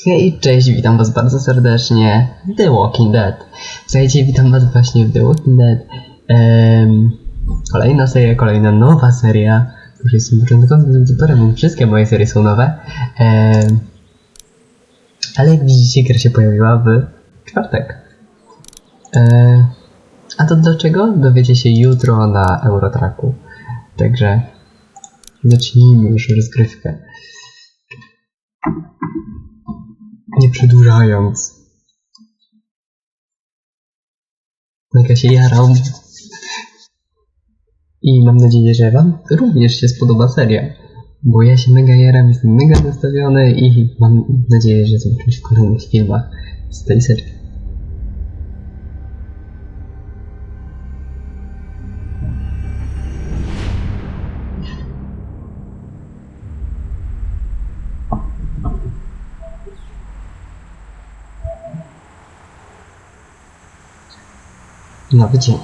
Hej, cześć, witam was bardzo serdecznie w The Walking Dead. Słuchajcie, witam was właśnie w The Walking Dead. Kolejna seria, kolejna nowa seria. Już jestem początkowym youtuberem, więc wszystkie moje serie są nowe. Ale jak widzicie, gra się pojawiła w czwartek. A to dlaczego? Dowiecie się jutro na Eurotracku. Także zacznijmy już rozgrywkę. Nie przedłużając. Mega się jarał. I mam nadzieję, że wam również się spodoba seria. Bo ja się mega jaram, jestem mega nastawiony i mam nadzieję, że zobaczymy się w kolejnych filmach z tej serii. Nowy dzień.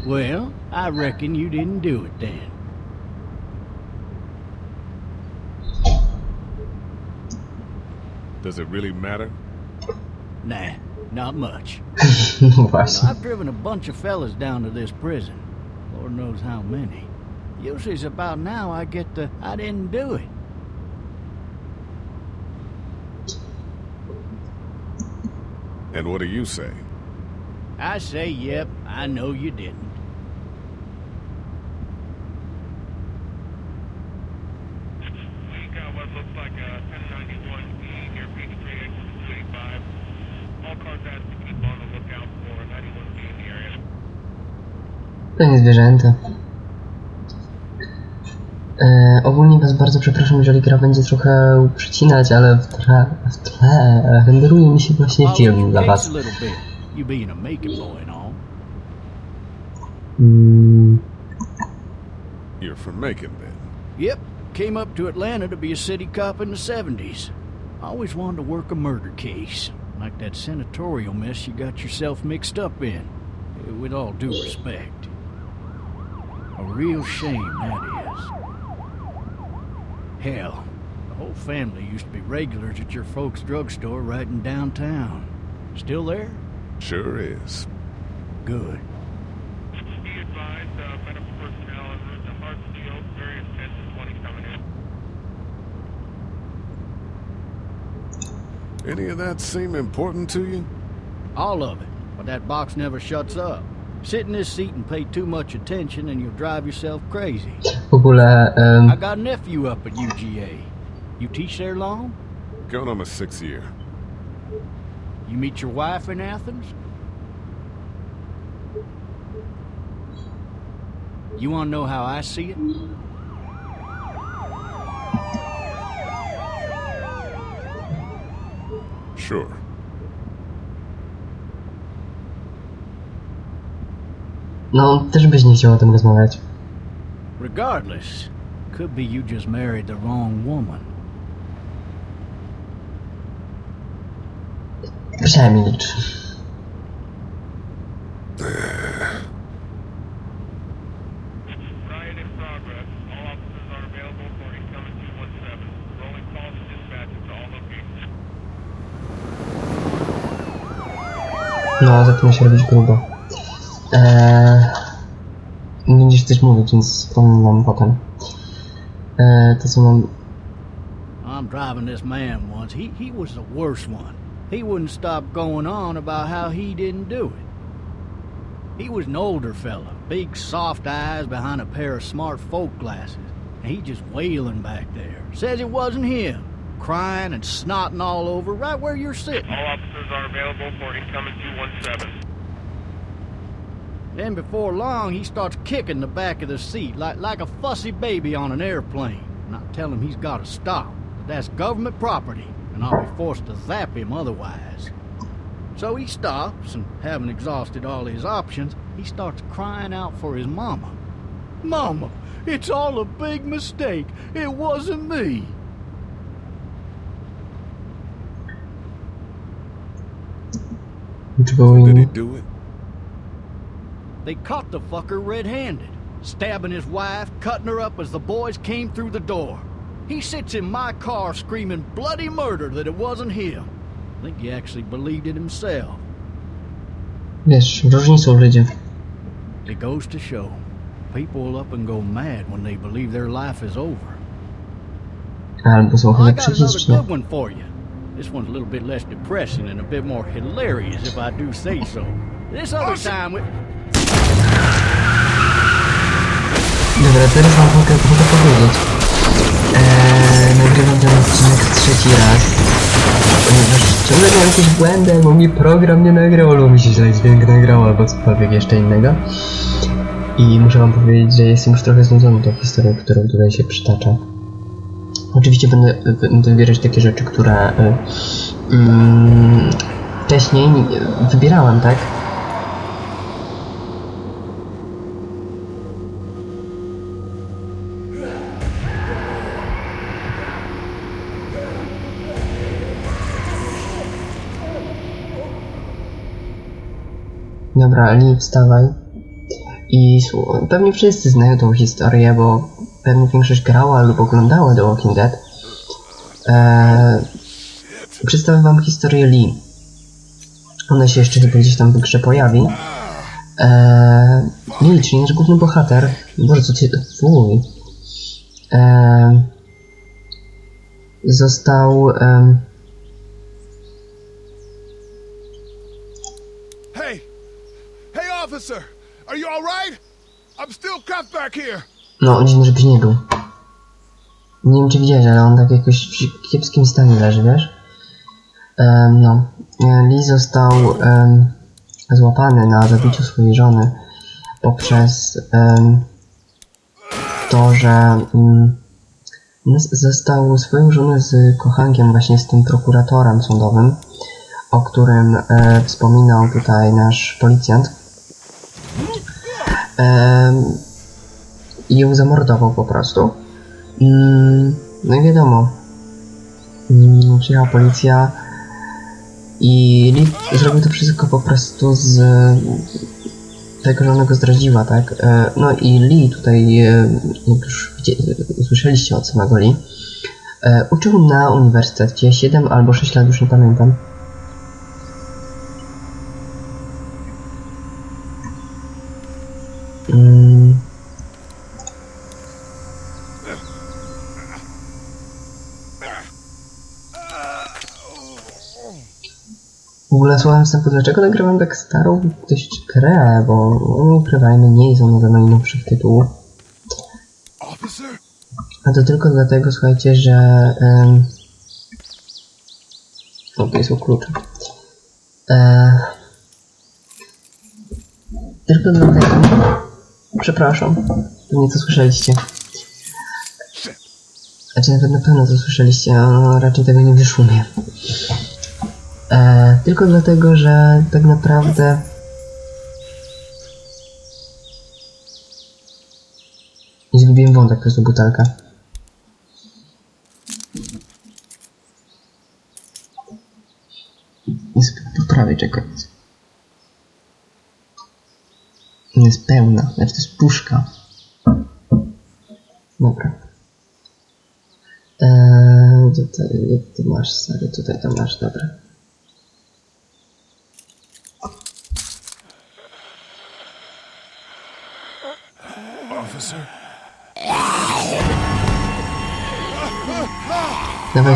Well, I reckon you didn't do it then. Does it really matter? Nah, not much. No właśnie. I've driven a bunch of fellas down to this prison. Lord knows how many. Usually it's about now I get the I didn't do it. And what do you say? I say, yep, I know you didn't. We got what looks like a 1091E near Peachtree, exit 285. All cars asked to keep on the lookout for 91B in the area. To nie zwierzęta. Ogólnie was bardzo przepraszam, jeżeli gra będzie trochę przecinać, ale w tle renderuje mi się właśnie film dla was. You being a making boy and all. You're from Macon, then? Yep, came up to Atlanta to be a city cop in the 70s. Always wanted to work a murder case, like that senatorial mess you got yourself mixed up in. With all due respect. A real shame, that is. Hell, the whole family used to be regulars at your folks' drugstore right in downtown. Still there? Sure is. Good. Be advised, medical personnel en route to Hartsfield, various 10 to 20 coming in. Any of that seem important to you? All of it, but that box never shuts up. Sit in this seat and pay too much attention and you'll drive yourself crazy. W ogóle... I got a nephew up at UGA. You teach there long? Going on my 6th year. You meet your wife in Athens? You want to know how I see it? Sure. No, też byś nie chciał o tym rozmawiać. Regardless, could be you just married the wrong woman. Przemilcz. Riot in progress. All officers are available for incoming 217. Rolling calls to dispatch to all locations. No, zaczyna się robić grubo. Będziesz coś mówić, więc wspominam potem. To co mam... I'm driving this man once. He was the worst one. He wouldn't stop going on about how he didn't do it. He was an older fella, big soft eyes behind a pair of smart folk glasses. And he just wailing back there. Says it wasn't him. Crying and snotting all over right where you're sitting. All officers are available for incoming 217. Then before long, he starts kicking the back of the seat like a fussy baby on an airplane. And I tell him he's got to stop. That's government property, and and I'll be forced to zap him otherwise. So he stops, and having exhausted all his options, he starts crying out for his mama. Mama, it's all a big mistake. It wasn't me. Did he do it? They caught the fucker red-handed, stabbing his wife, cutting her up as the boys came through the door. He sits in my car screaming bloody murder that it wasn't him. I think he actually believed it himself. Wiesz, różni są ludzie. It goes to show, people will up and go mad when they believe their life is over. Albo są I chyba got another przeciwne. good one for you. This one's a little bit less depressing and a bit more hilarious, if I do say so. This other time we... Dobra, teraz mam mogę powiedzieć. Nagrywam ten odcinek trzeci raz. Ponieważ ciągle miałem jakieś błędy, albo mi program nie nagrał, albo mi się źle dźwięk nagrał, albo cokolwiek jeszcze innego. I muszę wam powiedzieć, że jestem już trochę znudzony tą historią, którą tutaj się przytacza. Oczywiście będę wybierać takie rzeczy, które wcześniej wybierałem, tak? Dobra, Lee, wstawaj. I pewnie wszyscy znają tą historię, bo pewnie większość grała lub oglądała The Walking Dead. Przedstawię wam historię Lee. Ona się jeszcze chyba gdzieś tam w grze pojawi. Lee, czyli nasz główny bohater. Boże, co ty... Fuj. Został... Hey, officer! Are you alright? I'm still cuffed back here! No, dziwne, żebyś nie był. Nie wiem, czy widziałeś, ale on tak jakoś w kiepskim stanie leży, wiesz? No. Lee został złapany na zabiciu swojej żony poprzez to, że został swoją żonę z kochankiem, właśnie z tym prokuratorem sądowym, o którym wspominał tutaj nasz policjant. I ją zamordował po prostu. No i wiadomo, przyjechała policja i Lee zrobił to wszystko po prostu z tego, że ona go zdradziła, tak? No i Lee tutaj, jak już usłyszeliście od samego Lee, uczył na uniwersytecie 7 albo 6 lat, już nie pamiętam. W ogóle słuchałem wstępu, dlaczego nagrywam tak starą dość grę, bo nie ukrywajmy, nie jest ona do najnowszych tytułów. A to tylko dlatego, słuchajcie, że... O, to jest o klucze. Tylko dlatego... Przepraszam, pewnie to słyszeliście. Znaczy nawet na pewno to słyszeliście, no raczej tego nie wyszumię. Tylko dlatego, że tak naprawdę nie zgubiłem wątek, to jest butelka. Jest po prawej, czekaj. Jest pełna, znaczy to jest puszka. Dobra. Tutaj, ty masz, stary, tutaj to masz, dobra. Dawaj,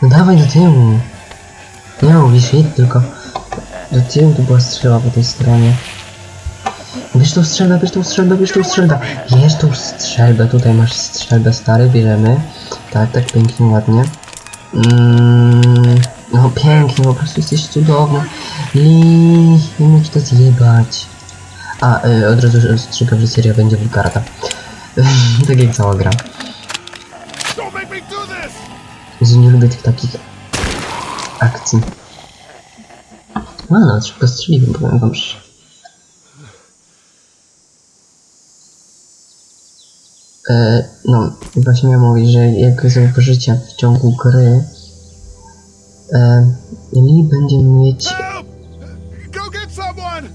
no dawaj do tyłu. Nie mówisz shit, tylko do tyłu tu była strzela po tej stronie. Bierz tą strzelbę, bierz tą strzelbę, bierz tą strzelbę. Jest tą strzelbę, tutaj masz strzelbę, stary, bierzemy. Tak, tak, pięknie, ładnie. No pięknie, po prostu jesteś cudowny. Lee, nie mógł ci to zjebać. A, od razu ostrzegam, że seria będzie wulgarna. Tak jak cała gra. Nie lubię tych takich akcji. No, szybko strzeliłem, powiem wam szczerze. No, właśnie miałem mówić, że jak zauważycie w ciągu gry, Lee będzie mieć... Help! Go get someone!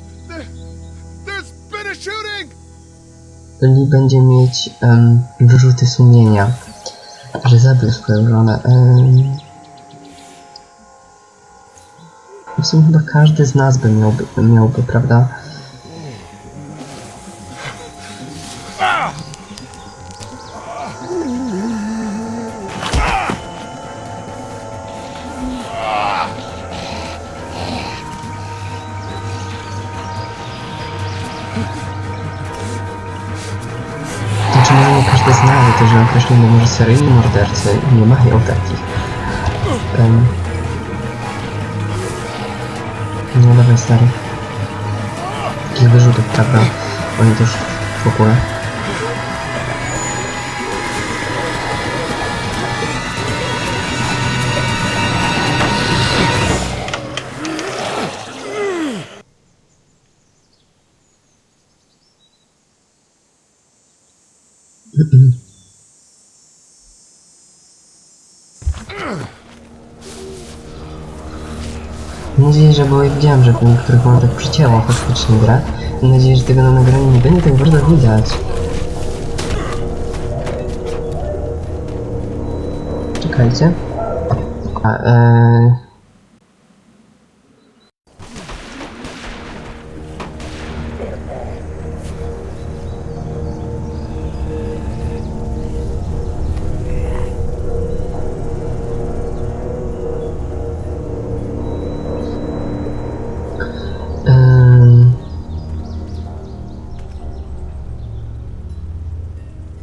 There's been a shooting! Lee będzie mieć wyrzuty sumienia, że zabił swoją żonę. W sumie chyba każdy z nas by miałby, prawda? Znaczy może nie każdy zna, ale to, że określony może seryjni mordercy nie mają takich. No dawaj stary. Takich wyrzutów, prawda? Oni też w ogóle. Mam nadzieję, że bo ja widziałem, że w niektórych momentach przycięło faktycznie grę. Mam nadzieję, że tego na nagraniu nie będzie tak bardzo widać. Czekajcie.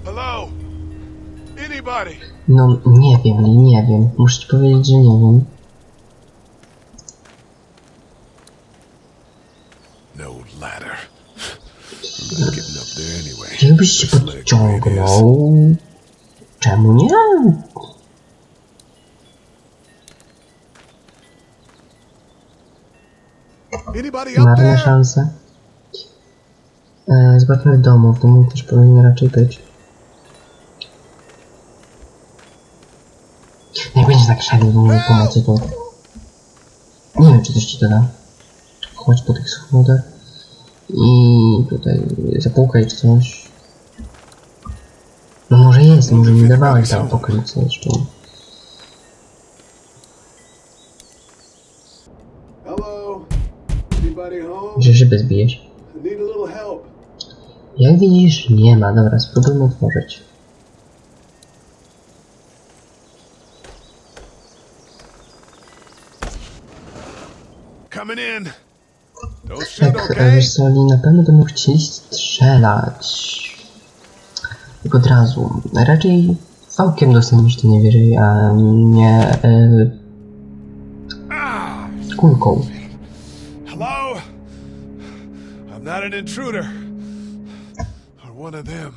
Hello? Anybody? No, nie wiem, nie wiem. Muszę ci powiedzieć, że nie wiem. No ladder. I'm not getting up there anyway. Jakbyś się podciągnął... Czemu nie? Anybody up Marne there? szanse. Zobaczmy w domu. W domu też powinien raczej być. Jak będziesz tak szedł do mojej pomocy, to... Nie wiem, czy coś ci to da. Chodź po tych schodach. I tutaj zapukaj czy coś. No może jest, może mi dawałeś ta apokalipsy jeszcze. Hello? Anybody home? Że szybę zbijesz. Need a little help. Jak widzisz, nie ma. Dobra, spróbujmy otworzyć. Coming in. Don't shoot, Tak, okay? wiesz co, oni na pewno będą chcieli strzelać. Tak od razu. Raczej całkiem dostaniesz to najwyżej, a nie kulką. Hello? I'm not an intruder. Or one of them.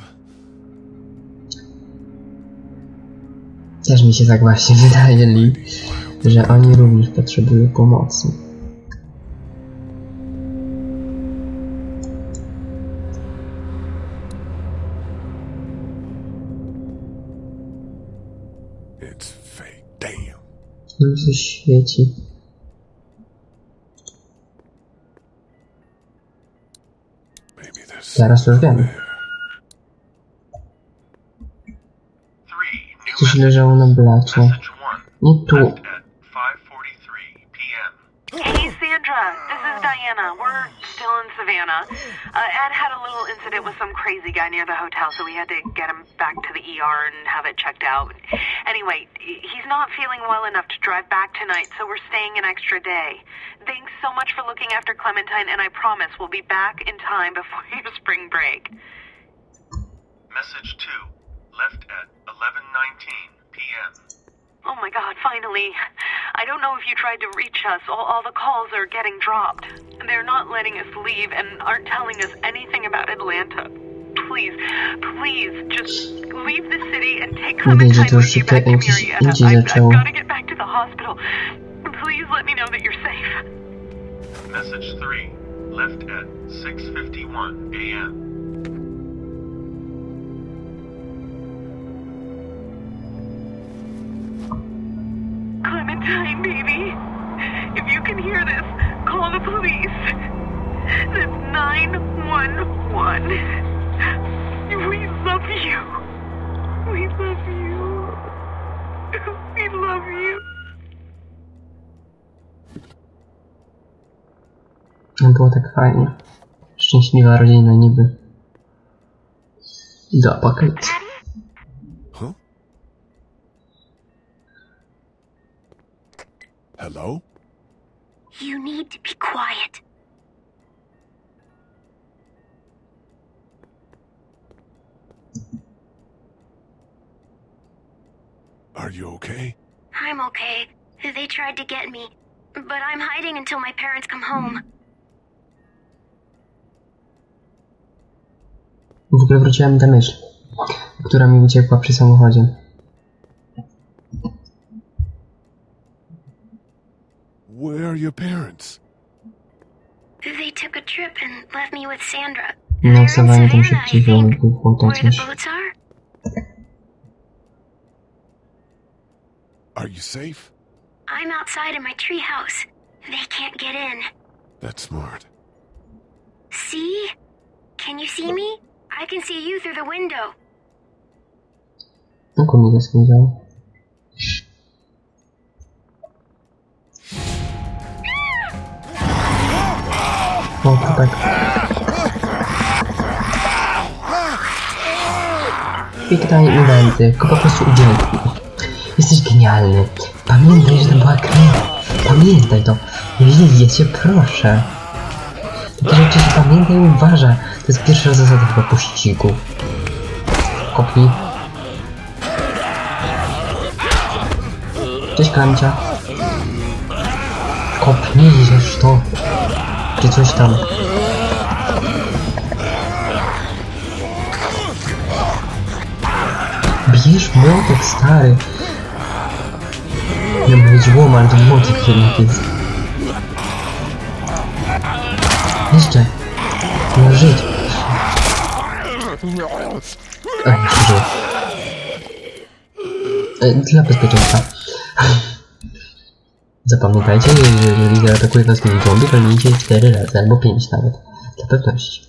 Też mi się tak właśnie wydaje, Lee, że oni również potrzebują pomocy. It's fake. Damn. No coś świeci. Maybe there's Teraz już wiem. Coś leżało na blacie. Nie tu. Hey, Sandra, this is Diana. We're still in Savannah. Ed had a little incident with some crazy guy near the hotel, so we had to get him back to the ER and have it checked out. Anyway, he's not feeling well enough to drive back tonight, so we're staying an extra day. Thanks so much for looking after Clementine, and I promise we'll be back in time before your spring break. Message 2, left at 11:19 p.m. Oh my god, finally. I don't know if you tried to reach us. All the calls are getting dropped. They're not letting us leave and aren't telling us anything about Atlanta. Please, please, just leave the city and take Clementine with you back to Marietta. I've got to get back to the hospital. Please. please let me know that you're safe. Message 3. Left at 6:51 a.m. Clementine, baby. If you can hear this, call the police. That's 911. We love you. We love you. We love you. Było tak fajnie. Szczęśliwa rodzina niby. Do apokalipsy. Huh? Hello? You need to be quiet. Are you okay? I'm okay. They tried to get me, but I'm hiding until my parents come home. W ogóle wróciła mi ta myśl, która mi uciekła przy samochodzie. Where are your parents? They took a trip and left me with Sandra. No, They're in wstawanie tam Savannah, I szybciej think, było to where the coś. boats are. Are you safe? I'm outside in my treehouse. They can't get in. That's smart. See? Can you see me? I can see you through the window. No, komikę spędzał. O, tak. Witaj, inwenty, tylko po prostu udzielki. Jesteś genialny. Pamiętaj, że to była krew. Pamiętaj to. Ja cię proszę. Takie rzeczy się pamiętaj i uważa. To jest pierwsza zasada chyba pościgu. Kopnij. Cześć, Klamcia. Kopnij żeż to. Czy coś tam. Bierz młotek, stary. Nie mówię ci łom, ale to młotek jednak jest. Jeszcze. No żyć. A, jeszcze żyję. Dla bezpieczeństwa. Zapamiętajcie, jeżeli atakuje was zombie, walnijcie 4 razy, albo 5 nawet. Dla pewności.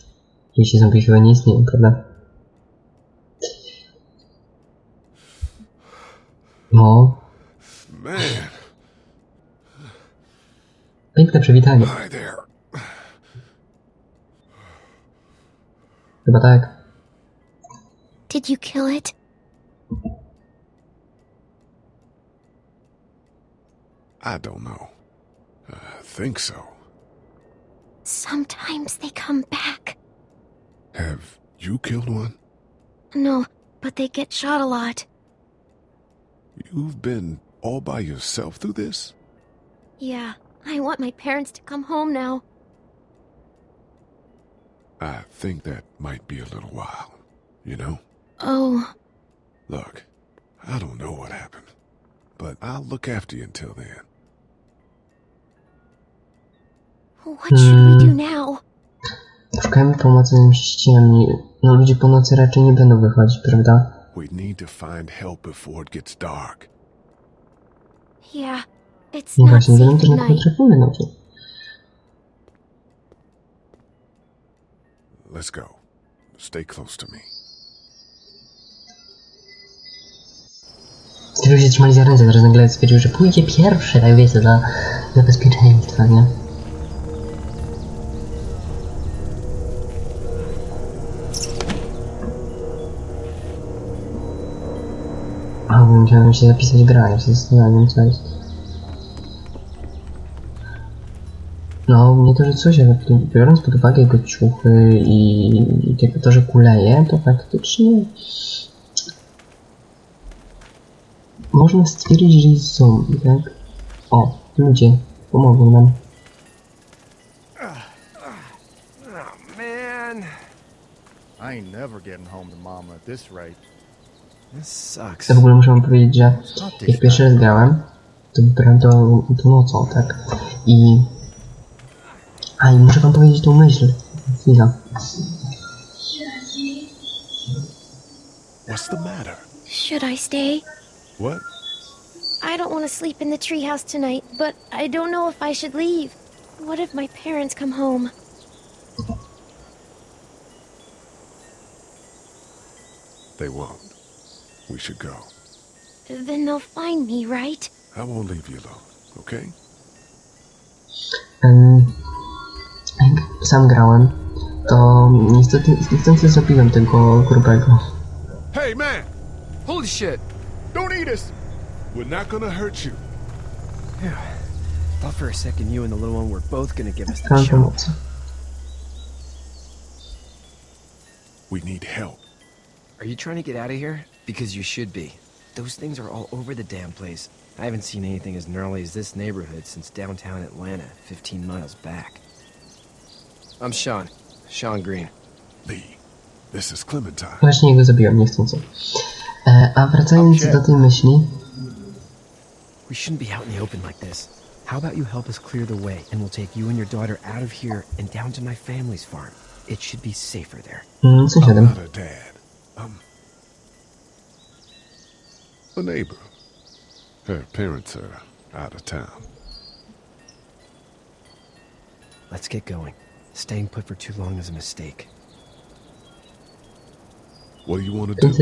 Jeśli zombie chyba nie istnieją, prawda? No. Man. Piękne przywitanie. Hi there. Chyba tak. Did you kill it? I don't know. I think so. Sometimes they come back. Have you killed one? No, but they get shot a lot. You've been all by yourself through this? Yeah, I want my parents to come home now. I think that might be a little while, you know? Oh, Look, I don't know what happened, but I'll look after you until then. what should we do now? Szukajmy pomocy z ściemni. No ludzie po nocy raczej nie będą wychodzić, prawda? We need to find help before it gets dark. Yeah, it's No not właśnie, wiemy safe też at na night. potrzebujemy nocy. Let's go. Stay close to me. Stwierdził się trzymali za ręce, teraz nagle stwierdził, że pójdzie pierwszy, tak wiecie, dla bezpieczeństwa, nie? A, bo musiałem się zapisać grę, ja się zastanawiam, co jest. No, nie to, że coś, ale biorąc pod uwagę jego ciuchy i to, że kuleje, to faktycznie można stwierdzić, że jest zombie, tak? O, ludzie pomogą nam. Man, I ain't never getting home to Mama at this rate. This sucks. Ja w ogóle muszę wam powiedzieć, że jak pierwszy raz grałem, tą nocą, tak? I muszę wam powiedzieć tą myśl. Chwila. What's the matter? Should I stay? What? I don't want to sleep in the treehouse tonight, but I don't know if I should leave. What if my parents come home? They won't. We should go. Then they'll find me, right? I won't leave you alone, okay? Jak sam grałem, to niestety zabiłem tego grubego. Hey, man! Holy shit! Don't eat us! We're not gonna hurt you. Thought for a second you and the little one were both gonna give us the Chciałem show. pomocy. We need help. Are you trying to get out of here? Because you should be. Those things are all over the damn place. I haven't seen anything as gnarly as this neighborhood since downtown Atlanta, 15 miles back. I'm Sean. Sean Green. Lee, this is Clementine. Właśnie go zabiłem niechcąco. A wracając do tej myśli... We shouldn't be out in the open like this. How about you help us clear the way, and we'll take you and your daughter out of here and down to my family's farm. It should be safer there. I'm Sąsiadem. not a dad. I'm a neighbor. Her parents are out of town. Let's get going. Staying put for too long is a mistake. What do you want to do?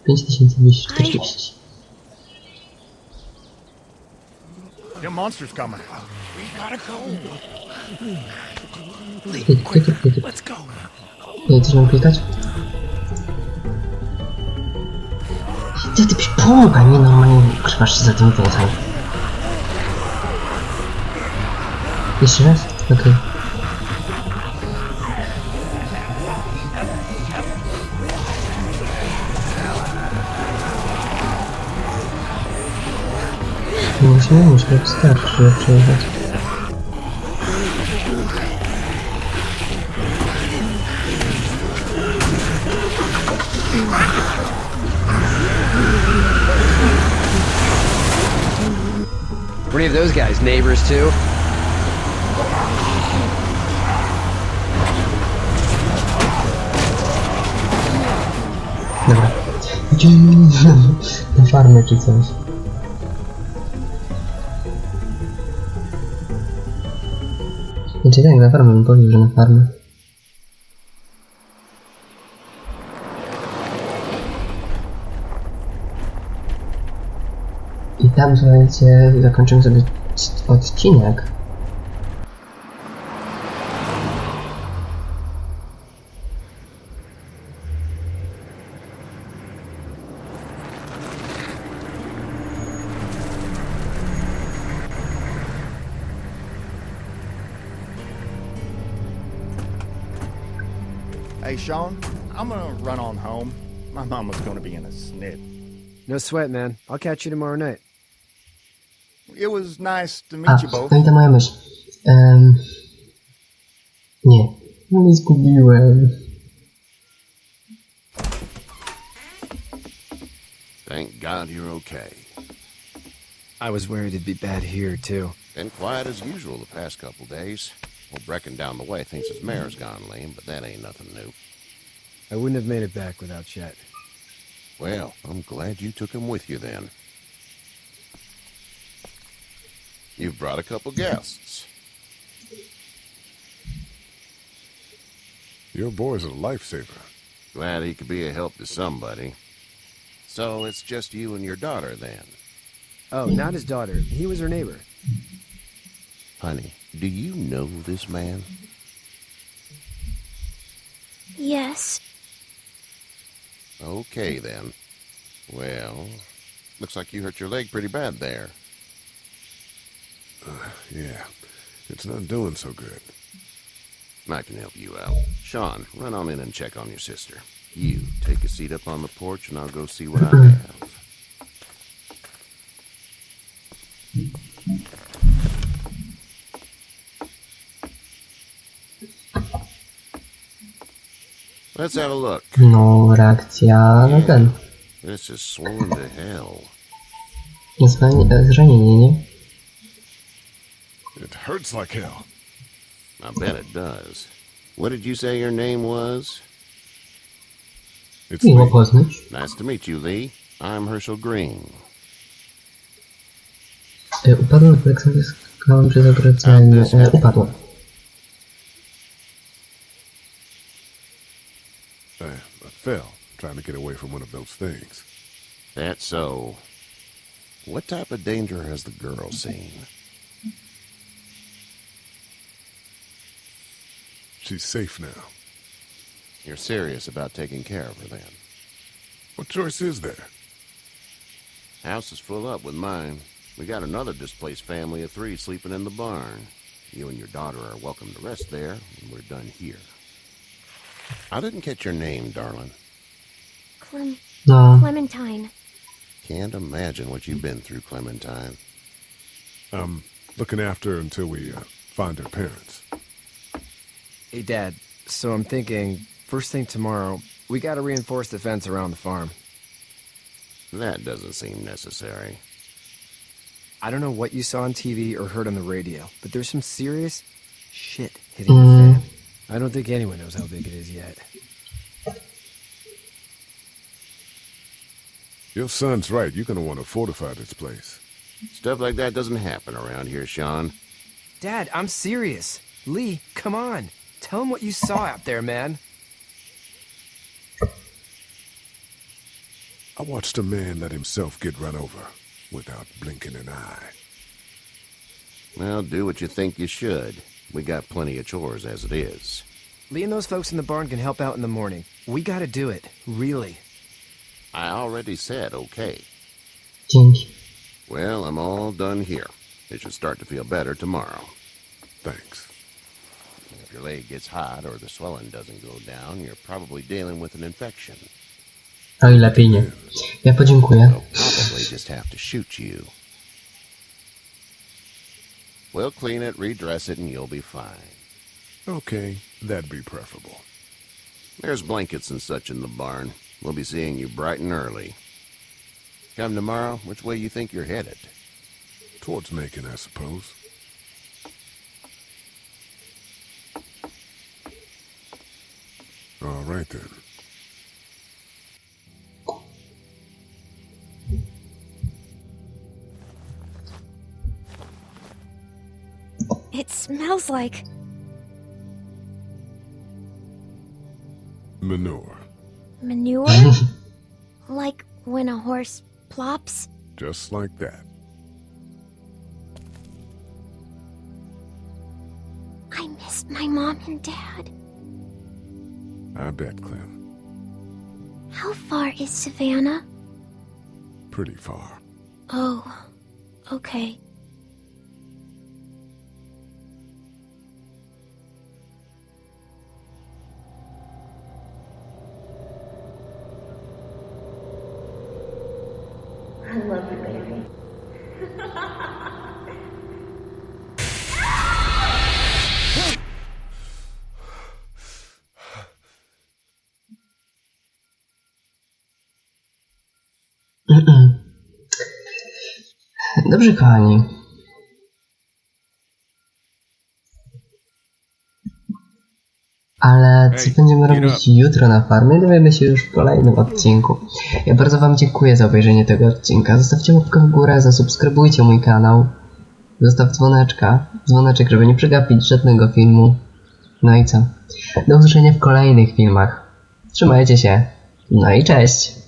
5240. Them monsters coming. Let's go. Nie, coś mam klikać? Ty pomogę, nie normalnie ukrzywasz się za tymi pomocami. Jeszcze raz? Okej. Musimy wystarczy, żeby przejechać. Were any of those guys neighbors too? Dobra. Idziemy na farmę czy coś. Znaczy tak, na farmę bym powiedział, że na farmę. I tam, słuchajcie, zakończymy sobie odcinek. Hey, Sean, I'm gonna run on home. My mama's gonna be in a snit. No sweat, man. I'll catch you tomorrow night. It was nice to meet you both. No i ta moja myśl. Nie. No nie zgubiłem. Thank God you're okay. I was worried it'd be bad here, too. Been quiet as usual the past couple days. Well, Brecken down the way thinks his mare's gone lame, but that ain't nothing new. I wouldn't have made it back without Chet. Well, I'm glad you took him with you then. You've brought a couple guests. Your boy's a lifesaver. Glad he could be a help to somebody. So it's just you and your daughter then? Oh, not his daughter. He was her neighbor. Honey, do you know this man? Yes. Okay, then. Well, looks like you hurt your leg pretty bad there. Yeah, it's not doing so good. I can help you out. Sean, run on in and check on your sister. You take a seat up on the porch and I'll go see what I have. Let's have a look. No, reakcja na ten. This is swollen to hell. Zranienie, nie? It hurts like hell. I bet it does. What did you say your name was? It's Miło Lee. poznać. Nice to meet you, Lee. I'm Herschel Green. Upadłem w Aleksander, skakałem przez ogrodzenie. Upadłem. I fell, trying to get away from one of those things. That's so. What type of danger has the girl seen? She's safe now. You're serious about taking care of her then? What choice is there? House is full up with mine. We got another displaced family of 3 sleeping in the barn. You and your daughter are welcome to rest there when we're done here. I didn't catch your name, darling. No. Clementine. Can't imagine what you've been through, Clementine. I'm looking after her until we find her parents. Hey, Dad. So I'm thinking, first thing tomorrow, we gotta reinforce the fence around the farm. That doesn't seem necessary. I don't know what you saw on TV or heard on the radio, but there's some serious shit hitting the fan. I don't think anyone knows how big it is yet. Your son's right. You're gonna want to fortify this place. Stuff like that doesn't happen around here, Sean. Dad, I'm serious. Lee, come on. Tell him what you saw out there, man. I watched a man let himself get run over without blinking an eye. Well, do what you think you should. We got plenty of chores as it is. Lee and those folks in the barn can help out in the morning. We gotta do it. Really. I already said okay. Dzięki. Well, I'm all done here. It should start to feel better tomorrow. Thanks. If your leg gets hot or the swelling doesn't go down, you're probably dealing with an infection. O i lepiej nie. Ja podziękuję. They'll probably just have to shoot you. We'll clean it, redress it, and you'll be fine. Okay, that'd be preferable. There's blankets and such in the barn. We'll be seeing you bright and early. Come tomorrow, which way you think you're headed? Towards Macon, I suppose. All right then. It smells like... Manure. manure? Like when a horse plops? Just like that. I miss my mom and dad. I bet, Clem. How far is Savannah? Pretty far. Oh, okay. I love you, baby. Dobrze, kochani. Ale co będziemy robić jutro na farmie, dowiemy się już w kolejnym odcinku. Ja bardzo wam dziękuję za obejrzenie tego odcinka. Zostawcie łapkę w górę, zasubskrybujcie mój kanał. Zostaw dzwoneczek, żeby nie przegapić żadnego filmu. No i co? Do usłyszenia w kolejnych filmach. Trzymajcie się. No i cześć!